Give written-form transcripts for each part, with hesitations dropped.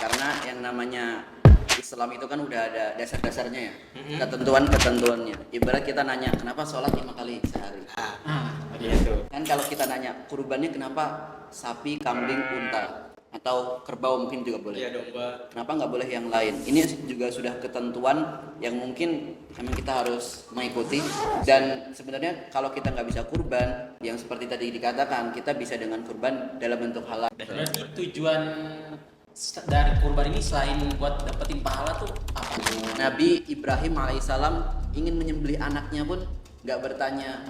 Karena yang namanya Islam itu kan udah ada dasar-dasarnya ya, ketentuan-ketentuannya. Ibarat kita nanya, kenapa sholat 5 kali sehari? Gitu. Kan kalau kita nanya, kurbannya kenapa sapi, kambing, unta? Atau kerbau mungkin juga boleh. Iya, domba. Kenapa nggak boleh yang lain? Ini juga sudah ketentuan yang mungkin memang kita harus mengikuti. Dan sebenarnya kalau kita nggak bisa kurban, yang seperti tadi dikatakan, kita bisa dengan kurban dalam bentuk halal. Berarti tujuan dari kurban ini selain buat dapetin pahala tuh apa? Nabi Ibrahim alaihissalam ingin menyembelih anaknya pun nggak bertanya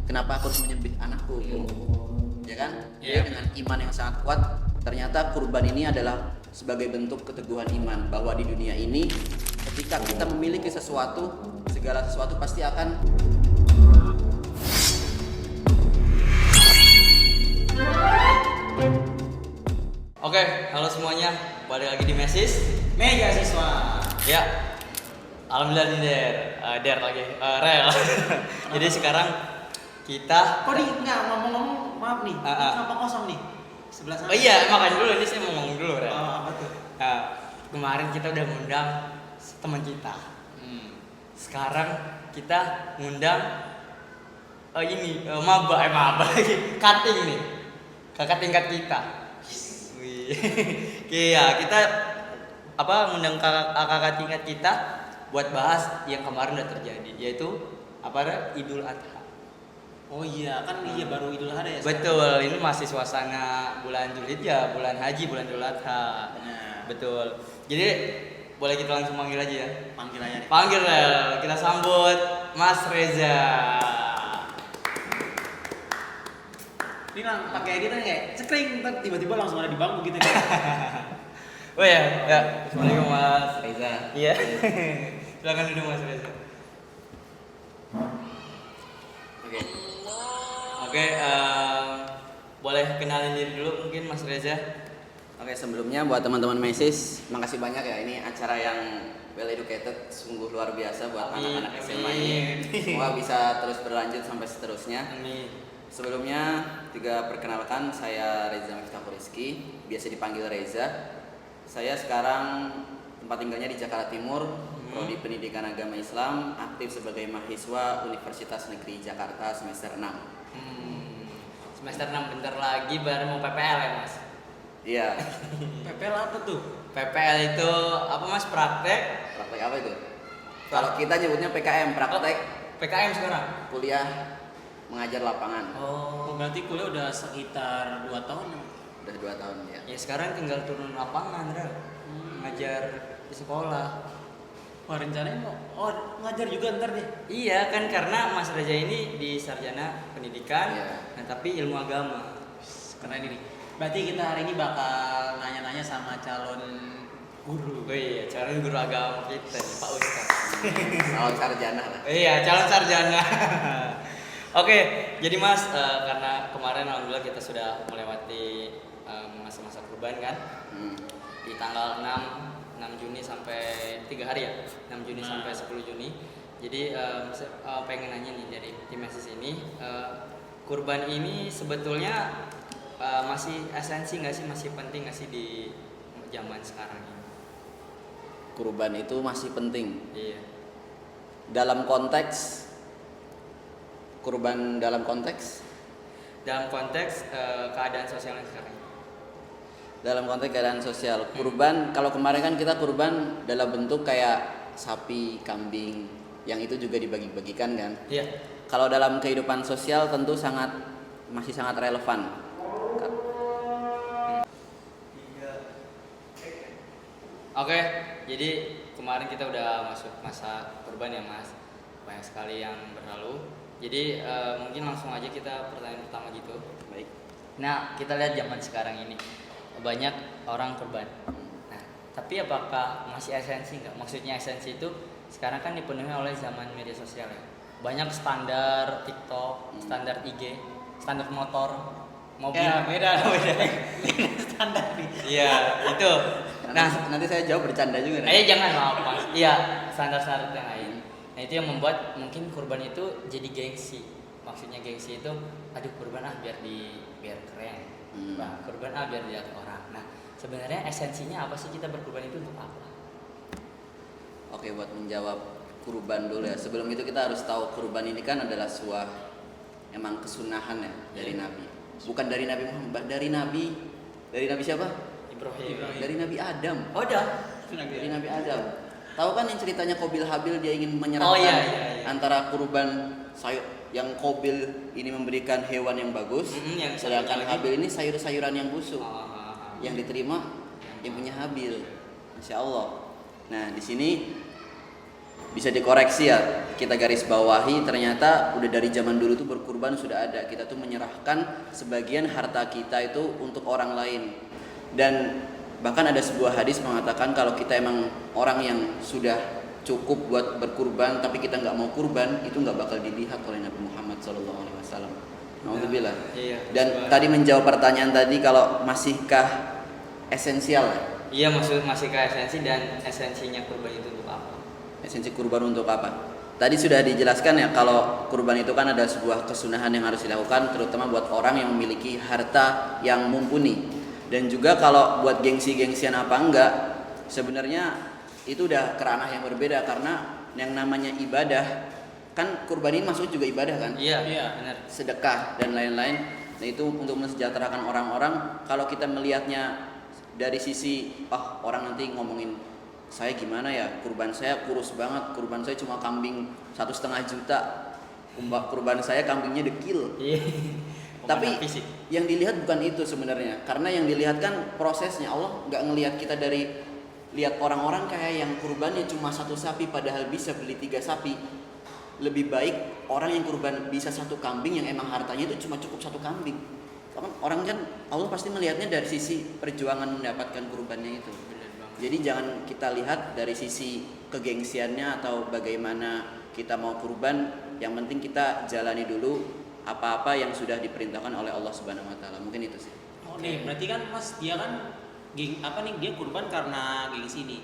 kenapa aku harus menyembelih anakku, ya kan? Dia dengan iman yang sangat kuat, ternyata kurban ini adalah sebagai bentuk keteguhan iman bahwa di dunia ini ketika kita memiliki sesuatu, segala sesuatu pasti akan Oke, halo semuanya. Balik lagi di Mesis. Mega siswa. Ya. Alhamdulillah nih Der lagi. Rel. Jadi sekarang kita Kok nih nggak ngomong-ngomong, maaf nih, kenapa kosong nih sebelah sana? Oh iya, makanya dulu ini saya mau ngomong dulu, Rel. Apa tuh? Kemarin kita udah ngundang teman kita. Sekarang kita ngundang maba lagi, cutting nih. Kakak tingkat kita. Wih. Iya, kita ngundang kakak tingkat kita buat bahas yang kemarin udah terjadi, yaitu Idul Adha. Oh iya, kan iya baru Idul Adha ya. Betul, ini masih suasana bulan Dzulhijjah, bulan haji, bulan Idul Adha. Benar. Betul. Jadi boleh kita langsung panggil aja ya. Panggil aja nih. Panggil Rel, kita sambut Mas Reza. Ini pakai editan kayak cekring, ntar tiba-tiba langsung ada di bangku gitu. Oh ya. Assalamualaikum Mas. Reza. Iya. Silakan duduk Mas Reza. Oke. Oke, boleh kenalin diri dulu mungkin Mas Reza. Oke, sebelumnya buat teman-teman Mesis, makasih banyak ya, ini acara yang well educated, sungguh luar biasa buat Amin, anak-anak SMA amin. ini. Semoga bisa terus berlanjut sampai seterusnya. Amin. Sebelumnya, perkenalkan saya Reza Miftahul Rizky, biasa dipanggil Reza. Saya sekarang tempat tinggalnya di Jakarta Timur, prodi Pendidikan Agama Islam, aktif sebagai mahasiswa Universitas Negeri Jakarta semester 6. Semester 6 bentar lagi baru mau PPL ya Mas? Iya, PPL apa tuh? PPL itu apa Mas? Praktek? praktek apa itu? Kalau kita nyebutnya PKM, praktek PKM sekarang? kuliah mengajar lapangan. Oh, berarti kuliah udah sekitar 2 tahun ya? Udah 2 tahun ya. Ya sekarang tinggal turun lapangan, Rel. Ngajar di sekolah. Wah, rencananya mau ngajar juga ntar deh. Iya kan, karena Mas Reza ini di sarjana pendidikan, Iya. nah tapi ilmu agama. Keren ini. Berarti kita hari ini bakal nanya-nanya sama calon guru. Oh iya, calon guru agama kita, Pak Ustaz. Calon sarjana lah. Iya, calon sarjana. Oke, jadi Mas, karena kemarin alhamdulillah kita sudah melewati masa-masa kurban kan, di tanggal 6 Juni sampai 3 hari ya, 6 Juni sampai 10 Juni. Jadi pengen nanya nih dari tim Mesis ini, kurban ini sebetulnya masih esensi nggak sih, masih penting nggak sih di zaman sekarang ini? Kurban itu masih penting. Iya. Dalam konteks kurban dalam konteks keadaan sosial yang sekarang. dalam konteks keadaan sosial. Kurban kalau kemarin kan kita kurban dalam bentuk kayak sapi, kambing yang itu juga dibagi-bagikan kan. Iya. Kalau dalam kehidupan sosial tentu masih sangat relevan. Oke, jadi kemarin kita udah masuk masa kurban ya Mas, banyak sekali yang berlalu. Jadi mungkin langsung aja kita pertanyaan pertama gitu. Baik. Nah, kita lihat zaman sekarang ini banyak orang kurban. Nah, tapi apakah masih esensi nggak? Maksudnya esensi itu sekarang kan dipenuhi oleh zaman media sosial ya. Banyak standar TikTok, standar IG, standar motor, mobil. Ya, beda. Standar nih. Iya, itu. Nah, Nanti saya jawab bercanda juga. jangan maaf Mas. Iya, standar-standar yang lain. Nah, itu yang membuat mungkin kurban itu jadi gengsi. Maksudnya gengsi itu, aduh kurban biar keren. Kurban biar dilihat orang. Nah, Sebenarnya esensinya apa sih kita berkurban itu untuk apa? Oke, buat menjawab kurban dulu ya. Sebelum itu kita harus tahu kurban ini kan adalah sebuah emang kesunahan ya dari Nabi. Bukan dari Nabi Muhammad, dari Nabi siapa? Ibrahim. Dari Nabi Adam. Oh, dah. Dari Nabi Adam. Tahu kan yang ceritanya Qabil Habil, dia ingin menyerahkan Oh, iya. antara kurban sayur yang Qabil ini memberikan hewan yang bagus, Yang sedangkan satunya lagi. Habil ini sayur-sayuran yang busuk. Ah. Yang diterima yang punya Habil. Masya Allah. Nah, di sini bisa dikoreksi ya, kita garis bawahi, ternyata udah dari zaman dulu tuh berkurban sudah ada. Kita tuh menyerahkan sebagian harta kita itu untuk orang lain. Dan bahkan ada sebuah hadis mengatakan kalau kita emang orang yang sudah cukup buat berkurban tapi kita nggak mau kurban, itu nggak bakal dilihat oleh Nabi Muhammad SAW. Alhamdulillah. Iya. Dan tadi menjawab pertanyaan tadi, kalau masihkah esensial? Iya, masih ke esensi, dan esensinya kurban itu untuk apa? Esensi kurban untuk apa? Tadi sudah dijelaskan ya, kalau kurban itu kan ada sebuah kesunahan yang harus dilakukan, terutama buat orang yang memiliki harta yang mumpuni. Dan juga kalau buat gengsi-gengsian apa enggak, sebenarnya itu udah ke ranah yang berbeda, karena yang namanya ibadah kan, kurban ini masuk juga ibadah kan? Iya, benar. Sedekah dan lain-lain. Nah, itu untuk mensejahterakan orang-orang. Kalau kita melihatnya dari sisi orang nanti ngomongin saya gimana ya, kurban saya kurus banget, kurban saya cuma kambing 1,5 juta, kurban saya kambingnya dekil. Iya. Tapi fisik. yang dilihat bukan itu sebenarnya, karena yang dilihat kan prosesnya. Allah nggak ngelihat kita dari lihat orang-orang kayak yang kurbannya cuma 1 sapi padahal bisa beli 3 sapi. Lebih baik orang yang kurban bisa 1 kambing yang emang hartanya itu cuma cukup 1 kambing. Orang kan Allah pasti melihatnya dari sisi perjuangan mendapatkan kurbannya itu. Jadi jangan kita lihat dari sisi kegengsiannya atau bagaimana kita mau kurban. Yang penting kita jalani dulu apa-apa yang sudah diperintahkan oleh Allah Subhanahu wa taala. Mungkin itu sih. Oh nih, berarti kan Mas dia kan dia kurban karena gengsi nih.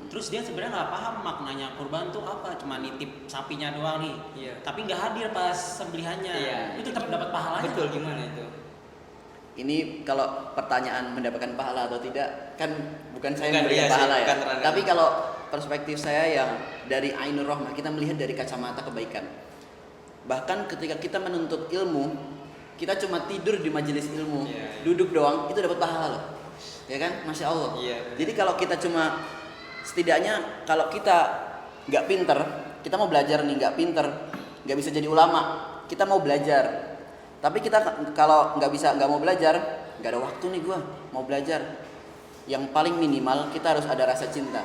Terus dia sebenarnya nggak paham maknanya kurban tuh apa, cuma nitip sapinya doang nih. Iya. Tapi nggak hadir pas sembelihannya. Iya. Itu tetap dapat pahalanya. Betul, gimana itu? Ini kalau pertanyaan mendapatkan pahala atau tidak kan bukan saya Bukan, memberikan iya sih, pahala ya. bukan ranah. Tapi kalau perspektif saya yang dari Ainur Rahmah, kita melihat dari kacamata kebaikan. Bahkan ketika kita menuntut ilmu, kita cuma tidur di majelis ilmu, Iya. duduk doang, itu dapat pahala loh. Ya kan? Masya Allah. Iya. Jadi kalau kita cuma, setidaknya kalau kita nggak pinter, kita mau belajar nih, nggak pinter, nggak bisa jadi ulama, kita mau belajar. Tapi kita kalau nggak mau belajar, nggak ada waktu nih gue mau belajar. Yang paling minimal kita harus ada rasa cinta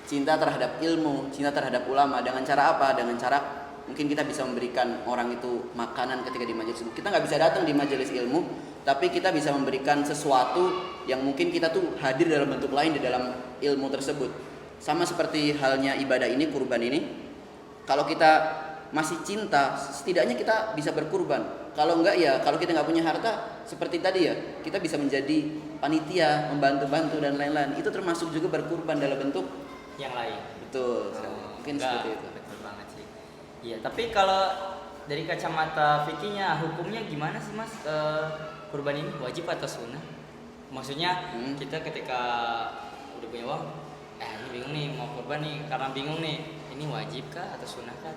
terhadap ilmu, cinta terhadap ulama. Dengan cara apa? Dengan cara mungkin kita bisa memberikan orang itu makanan ketika di majelis ilmu. Kita nggak bisa datang di majelis ilmu, tapi kita bisa memberikan sesuatu yang mungkin kita tuh hadir dalam bentuk lain di dalam ilmu tersebut. Sama seperti halnya ibadah ini, kurban ini. Kalau kita masih cinta, setidaknya kita bisa berkurban. Kalau enggak ya, kalau kita nggak punya harta, seperti tadi ya, kita bisa menjadi panitia, membantu-bantu dan lain-lain. Itu termasuk juga berkurban dalam bentuk Yang lain. betul. Mungkin seperti itu. Betul banget sih. Iya, tapi kalau dari kacamata fikihnya, hukumnya gimana sih Mas? Kurban ini wajib atau sunnah? Maksudnya kita ketika udah punya uang, ini bingung nih mau kurban nih, karena bingung nih, ini wajib kah atau sunnah kah?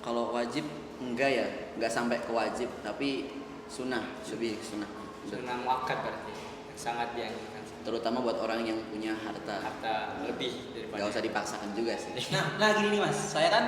Kalau wajib enggak ya, enggak sampai ke wajib, tapi sunnah, lebih sunnah. Sunnah muakkad berarti, sangat dianjurkan. Terutama buat orang yang punya harta. Harta lebih daripada. Enggak usah dipaksakan juga sih. Nah gini nih Mas, saya kan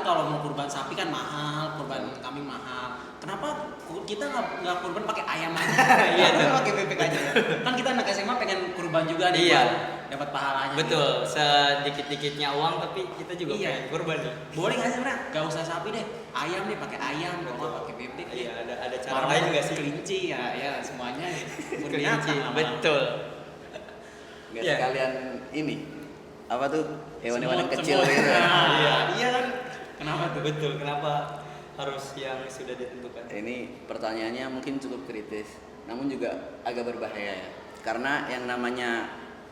kalau mau kurban sapi kan mahal, kurban kambing mahal. Kenapa kita nggak kurban pakai ayam aja? Iya, Kita pakai bebek aja. Kan kita anak SMA pengen kurban juga nih, Iya. buat dapat pahalanya. Betul, sedikit-dikitnya uang tapi kita juga Iya. pengen kurban nih. Boleh nggak sih Bra? Gak usah sapi deh, ayam deh, pakai ayam, kalau nggak pakai bebek. Iya, ada cara Martabak, lain nggak sih? Kelinci ya semuanya. Kelinci, betul. Enggak Iya. sekalian ini. Apa tuh? Hewan-hewan yang Semut, kecil semut. gitu. Nah, iya kan? Kenapa tuh? Betul, kenapa harus yang sudah ditentukan? Ini pertanyaannya mungkin cukup kritis, namun juga agak berbahaya ya. Karena yang namanya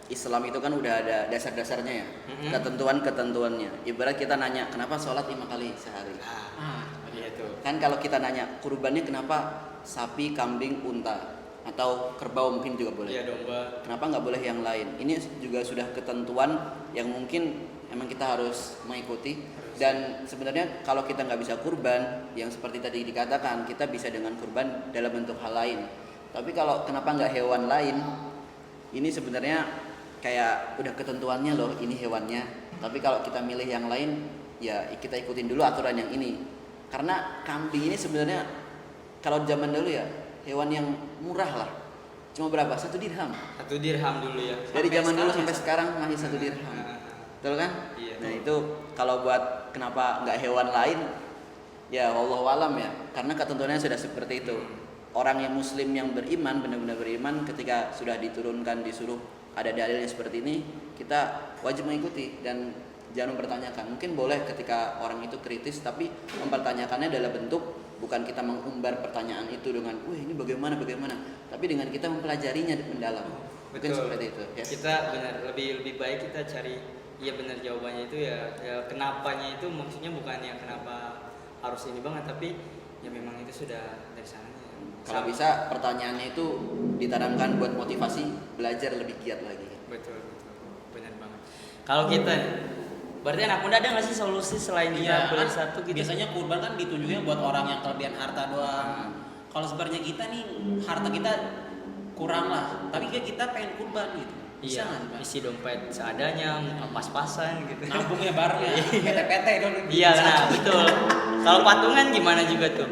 Islam itu kan udah ada dasar-dasarnya ya, ketentuan-ketentuannya. Ibarat kita nanya, kenapa sholat 5 kali sehari? Ah, Iya tuh. Kan kalau kita nanya, kurbannya kenapa sapi, kambing, unta? atau kerbau mungkin juga boleh. Iya, domba. Kenapa nggak boleh yang lain? Ini juga sudah ketentuan yang mungkin emang kita harus mengikuti. Dan sebenarnya kalau kita nggak bisa kurban, yang seperti tadi dikatakan, kita bisa dengan kurban dalam bentuk hal lain. Tapi kalau kenapa nggak hewan lain? Ini sebenarnya kayak udah ketentuannya loh, ini hewannya. Tapi kalau kita milih yang lain, ya kita ikutin dulu aturan yang ini. Karena kambing ini sebenarnya kalau zaman dulu ya hewan yang murah lah. Cuma berapa? 1 dirham. 1 dirham dulu ya. Dari zaman dulu sampai ya, sekarang masih 1 dirham. Betul kan? Iya. Nah itu kalau buat kenapa nggak hewan lain, ya wallahu alam ya. Karena ketentuannya sudah seperti itu. Orang yang muslim yang beriman, benar-benar beriman, ketika sudah diturunkan disuruh ada dalilnya seperti ini, kita wajib mengikuti dan jangan mempertanyakan. Mungkin boleh ketika orang itu kritis, tapi mempertanyakannya dalam bentuk bukan kita mengumbar pertanyaan itu dengan, wah ini bagaimana, tapi dengan kita mempelajarinya mendalam. Mungkin Betul. seperti itu. Ya. Kita benar lebih baik kita cari iya benar jawabannya itu ya kenapanya itu maksudnya bukan yang kenapa harus ini banget, tapi ya memang itu sudah dari sananya. Kalau bisa pertanyaannya itu ditanamkan buat motivasi belajar lebih giat lagi. Betul, benar banget. Kalau kita berarti anak muda ada nggak sih solusi selain kita beli satu gitu? Biasanya kurban kan ditunjuknya buat orang yang kelebihan harta doang. Kalau sebenarnya kita nih harta kita kurang lah, tapi kita pengen kurban gitu. Bisa nggak sih, Pak? Isi dompet seadanya, pas-pasan gitu. Nabungnya bareng ya, PT-PT dong. Iya, nah betul. Kalau patungan gimana juga tuh?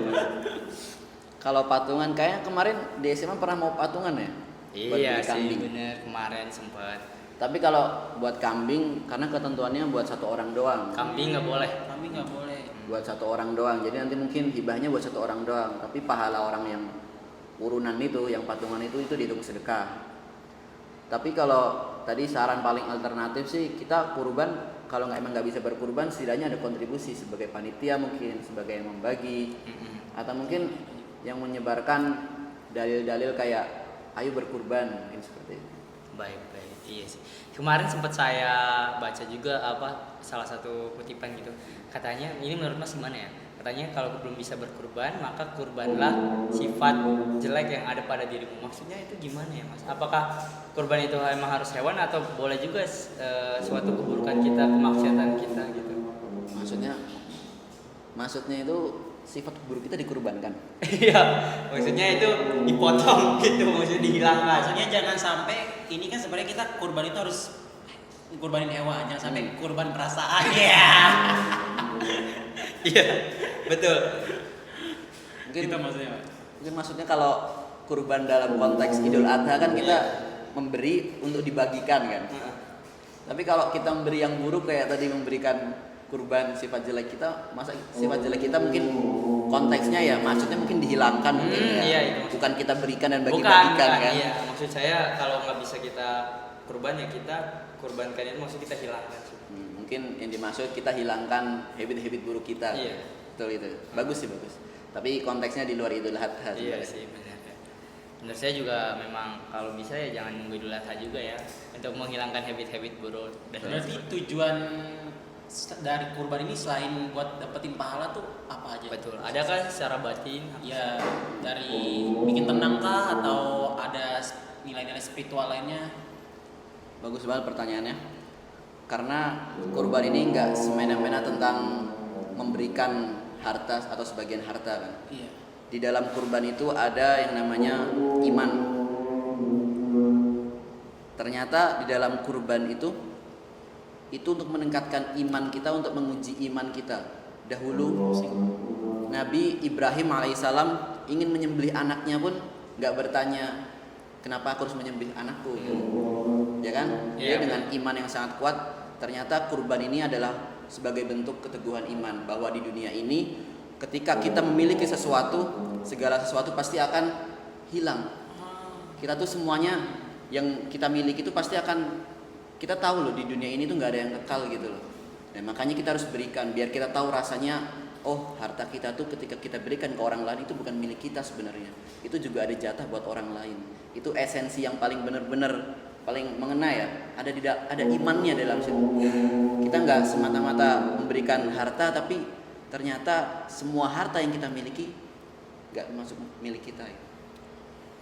Kalau patungan kayak kemarin di SMA pernah mau patungan ya? Buat Iya beli sih, kambing. bener kemarin sempat. Tapi kalau buat kambing karena ketentuannya buat 1 orang doang. Kambing nggak boleh. Kami nggak boleh. Buat 1 orang doang. Jadi nanti mungkin hibahnya buat 1 orang doang. Tapi pahala orang yang urunan itu, yang patungan itu dihitung sedekah. Tapi kalau tadi saran paling alternatif sih kita kurban, kalau emang nggak bisa berkurban setidaknya ada kontribusi sebagai panitia mungkin, sebagai yang membagi, atau mungkin yang menyebarkan dalil-dalil kayak ayo berkurban mungkin seperti itu. Baik, iya sih. Kemarin sempat saya baca juga salah satu kutipan gitu. Katanya ini menurut Mas gimana ya? Katanya kalau belum bisa berkurban maka kurbanlah sifat jelek yang ada pada dirimu. Maksudnya itu gimana ya Mas? Apakah kurban itu emang harus hewan atau boleh juga suatu keburukan kita, kemaksiatan kita gitu? Maksudnya itu sifat buruk kita dikurbankan. Iya, maksudnya itu dipotong gitu, maksudnya dihilangkan. Maksudnya jangan sampai ini kan sebenarnya kita kurban itu harus kurbanin hewan, jangan sampai kurban perasaan ya. Iya, betul. Mungkin Gitu maksudnya, Pak. Mungkin maksudnya kalau kurban dalam konteks Idul Adha kan kita memberi untuk dibagikan kan. Tapi kalau kita memberi yang buruk kayak tadi memberikan kurban sifat jelek kita, masa sifat jelek kita mungkin konteksnya ya maksudnya mungkin dihilangkan mungkin ya. Iya, itu bukan kita berikan dan bukan, bagi-bagikan kan. Iya, maksud saya kalau nggak bisa kita kurban ya kita kurbankan itu maksud kita hilangkan sih. Mungkin yang dimaksud kita hilangkan habit-habit buruk kita. Iya. Betul itu. Bagus sih bagus. Tapi konteksnya di luar Idul Adha. Iya sebenarnya. sih benar. Menurut saya juga memang kalau bisa ya jangan nunggu Idul Adha juga ya untuk menghilangkan habit-habit buruk. Berarti tujuan dari kurban ini selain buat dapetin pahala tuh apa aja? Betul. Adakah secara batin? Ya dari bikin tenang kah atau ada nilai-nilai spiritual lainnya? Bagus banget pertanyaannya. Karena kurban ini nggak semena-mena tentang memberikan harta atau sebagian harta kan. Iya. Di dalam kurban itu ada yang namanya iman. Ternyata di dalam kurban itu untuk meningkatkan iman kita, untuk menguji iman kita. Dahulu Nabi Ibrahim alaihissalam ingin menyembelih anaknya pun nggak bertanya kenapa aku harus menyembelih anakku, ya kan? Dia dengan iman yang sangat kuat. Ternyata kurban ini adalah sebagai bentuk keteguhan iman bahwa di dunia ini ketika kita memiliki sesuatu, segala sesuatu pasti akan hilang. Kita tuh semuanya yang kita miliki itu pasti akan, kita tahu loh di dunia ini tuh nggak ada yang kekal gitu loh. Dan makanya kita harus berikan biar kita tahu rasanya. Oh, harta kita tuh ketika kita berikan ke orang lain itu bukan milik kita sebenarnya. Itu juga ada jatah buat orang lain. Itu esensi yang paling benar-benar paling mengena ya. Ada imannya dalam situ. Kita nggak semata-mata memberikan harta, tapi ternyata semua harta yang kita miliki nggak masuk milik kita ya.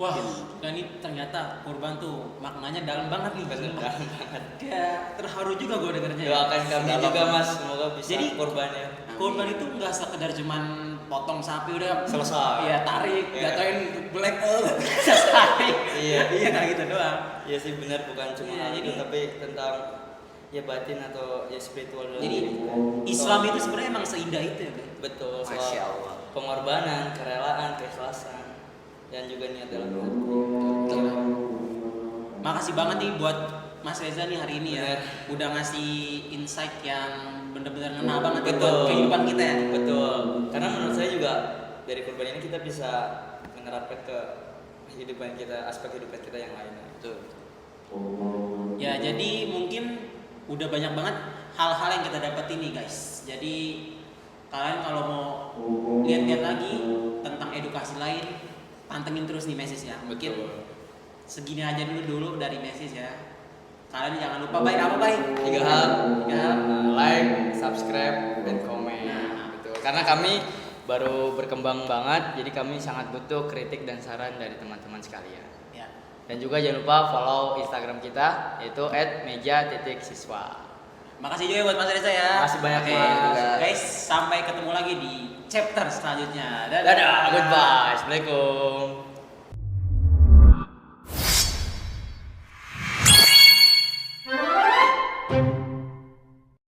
Wah, dan ini ternyata kurban tuh maknanya dalam banget nih. Bener dalam banget. Kayak terharu juga gue dengernya. ya. Doakan kami Dalam. juga Mas, semoga bisa Jadi, kurbannya. Kurban itu nggak sekedar cuman potong sapi udah Selesai. Iya, tarik, Iya. jatuhin black selesai. Iya. Iya kayak gitu doang. Iya sih benar, bukan cuma Iya, hal itu, jadi- tapi tentang ya batin atau ya spiritual dalam Jadi diri kita. Islam itu sebenarnya emang seindah itu ya, Bro. Betul, Masya soal Allah. pengorbanan, kerelaan, keikhlasan, dan juga niat dalam hati. Makasih banget nih buat Mas Reza nih hari ini ya. Bener. Udah ngasih insight yang bener-bener ngena banget ya Betul. buat kehidupan kita ya. Betul, karena menurut saya juga dari kurban ini kita bisa menerapkan ke kehidupan kita, aspek kehidupan kita yang lainnya. Betul. Ya jadi mungkin udah banyak banget hal-hal yang kita dapat ini guys. Jadi kalian kalau mau lihat-lihat lagi tentang edukasi lain, pantengin terus nih message-nya. Mungkin Betul. segini aja dulu dari message ya. Kalian jangan lupa baik apa baik? 3 hal, 3 hal. like, subscribe, dan komen. Nah. Betul. Karena kami baru berkembang banget, jadi kami sangat butuh kritik dan saran dari teman-teman sekalian. Ya. Dan juga jangan lupa follow Instagram kita yaitu @meja.siswa. Makasih juga buat Mas Reza ya. Makasih banyak, Oke, Mas. guys, sampai ketemu lagi di chapter selanjutnya. Dadah, goodbye. Assalamualaikum.